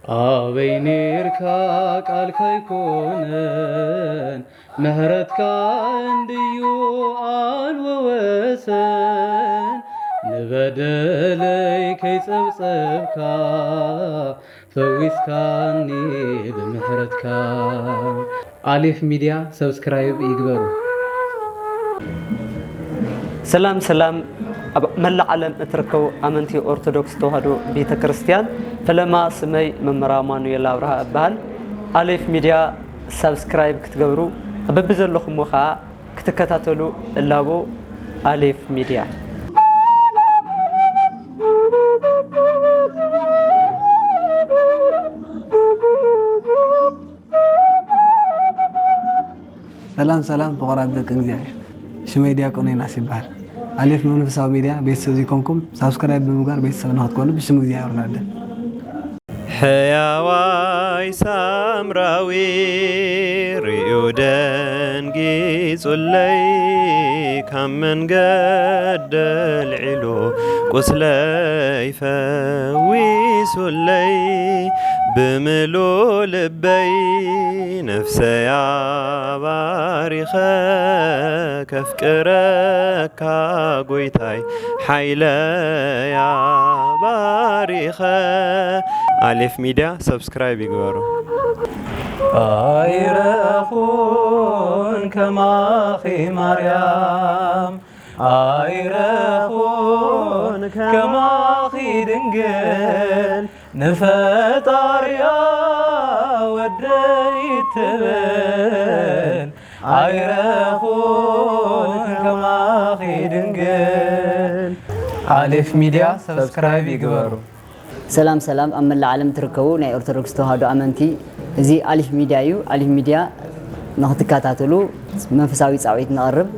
አበይኔርካ ቃልካ ይኮነን ምህረትካ እንድዩ አልወወሰን ንበደለይ ከይጸብጸብካ ፈዊስካኒ ብምህረትካ። አሌፍ ሚዲያ ሰብስክራይብ ይግበሩ። ሰላም ሰላም መላ ዓለም እትርከቡ ኣመንቲ ኦርቶዶክስ ተዋህዶ ቤተ ክርስቲያን ፈለማ ስመይ መምህር ኣማኑኤል ኣብርሃ እበሃል። አሌፍ ሚድያ ሰብስክራይብ ክትገብሩ በቢ ዘለኹም ከዓ ክትከታተሉ እላቦ አሌፍ ሚድያ። ሰላም ሰላም ተቆራብ ደቂ እግዚአብሔር ሽመይ ዲያቆን ዮናስ ይበሃል። አሌፍ መንፈሳዊ ሚድያ ቤተሰብ ዚኮንኩም ሳብስክራይብ ብምግባር ቤተሰብ ንኽትኮኑ ብሽም እግዚአብሔር ናለን። ሕያዋይ ሳምራዊ ርእዩ ደንጊጹለይ ካብ መንገዲ ኣልዒሉ ቁስለይ ፈዊሱለይ ብምሉእ ልበይ ነፍሰይ ኣባሪኸ ከፍቅረካ ጎይታይ ሓይለይ ኣባሪኸ። አሌፍ ሚድያ ሰብስክራይብ ይግበሩ። አይረኹን ከማኺ ማርያም አይረኹን ከማኺ ድንግል ንፈጣርያ ወደይ ትብል አይረኹን ከማኺ ድንግል። አሌፍ ሚድያ ሰብስክራይብ ይግበሩ። ሰላም ሰላም ኣብ መላእ ዓለም ትርከቡ ናይ ኦርቶዶክስ ተዋህዶ ኣመንቲ እዚ አሌፍ ሚድያ እዩ። አሌፍ ሚድያ ንኽትከታተሉ መንፈሳዊ ፃውዒት ንቐርብ